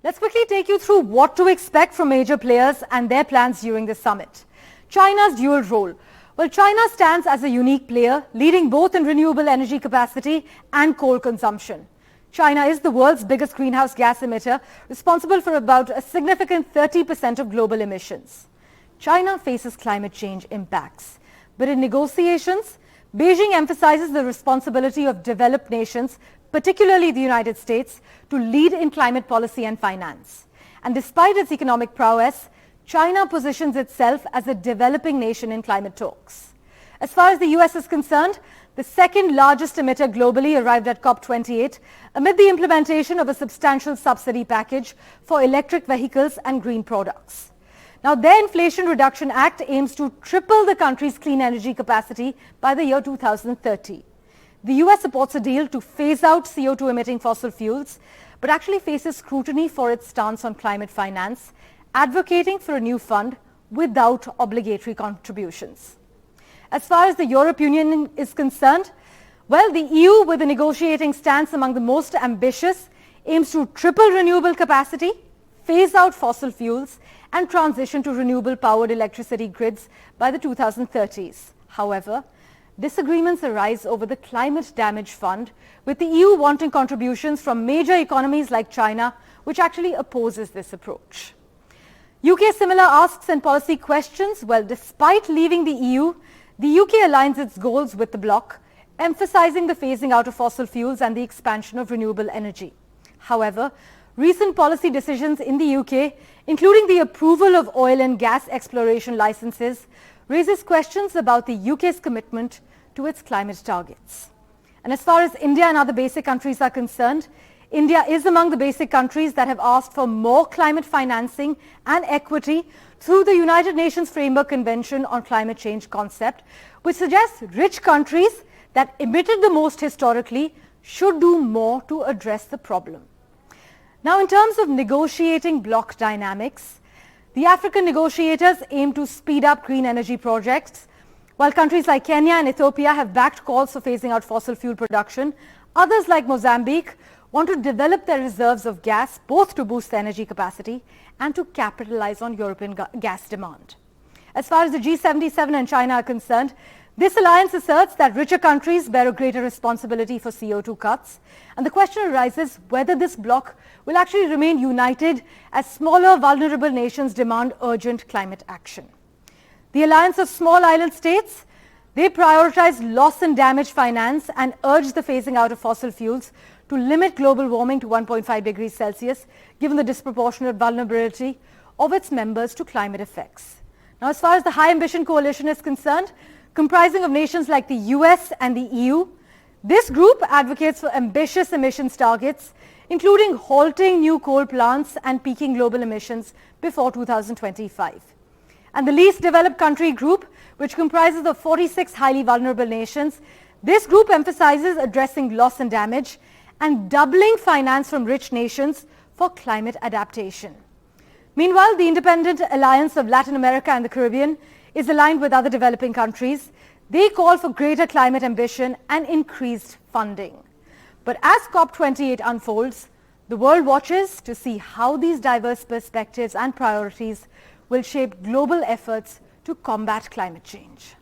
Let's quickly take you through what to expect from major players and their plans during this summit. China's dual role. Well, China stands as a unique player, leading both in renewable energy capacity and coal consumption. China is the world's biggest greenhouse gas emitter, responsible for about a significant 30% of global emissions. China faces climate change impacts, but in negotiations, Beijing emphasizes the responsibility of developed nations, particularly the United States, to lead in climate policy and finance. And despite its economic prowess, China positions itself as a developing nation in climate talks. As far as the US is concerned, the second largest emitter globally arrived at COP28 amid the implementation of a substantial subsidy package for electric vehicles and green products. Now, their Inflation Reduction Act aims to triple the country's clean energy capacity by the year 2030. The US supports a deal to phase out CO2-emitting fossil fuels, but actually faces scrutiny for its stance on climate finance, advocating for a new fund without obligatory contributions. As far as the European Union is concerned, well, the EU, with a negotiating stance among the most ambitious, aims to triple renewable capacity, phase out fossil fuels, and transition to renewable-powered electricity grids by the 2030s. However, disagreements arise over the Climate Damage Fund, with the EU wanting contributions from major economies like China, which actually opposes this approach. UK similar asks and policy questions. Well, despite leaving the EU, the UK aligns its goals with the bloc, emphasizing the phasing out of fossil fuels and the expansion of renewable energy. However, recent policy decisions in the UK, including the approval of oil and gas exploration licenses, raises questions about the UK's commitment to its climate targets. And as far as India and other basic countries are concerned, India is among the basic countries that have asked for more climate financing and equity through the United Nations Framework Convention on Climate Change concept, which suggests rich countries that emitted the most historically should do more to address the problem. Now, in terms of negotiating bloc dynamics, the African negotiators aim to speed up green energy projects. While countries like Kenya and Ethiopia have backed calls for phasing out fossil fuel production, others like Mozambique want to develop their reserves of gas both to boost their energy capacity and to capitalize on European gas demand. As far as the G77 and China are concerned, this alliance asserts that richer countries bear a greater responsibility for CO2 cuts, and the question arises whether this bloc will actually remain united as smaller, vulnerable nations demand urgent climate action. The alliance of small island states, they prioritize loss and damage finance and urge the phasing out of fossil fuels to limit global warming to 1.5 degrees Celsius, given the disproportionate vulnerability of its members to climate effects. Now, as far as the High Ambition Coalition is concerned, comprising of nations like the US and the EU, this group advocates for ambitious emissions targets, including halting new coal plants and peaking global emissions before 2025. And the least developed country group, which comprises of 46 highly vulnerable nations, this group emphasizes addressing loss and damage and doubling finance from rich nations for climate adaptation. Meanwhile, the Independent Alliance of Latin America and the Caribbean is aligned with other developing countries. They call for greater climate ambition and increased funding. But as COP28 unfolds, the world watches to see how these diverse perspectives and priorities will shape global efforts to combat climate change.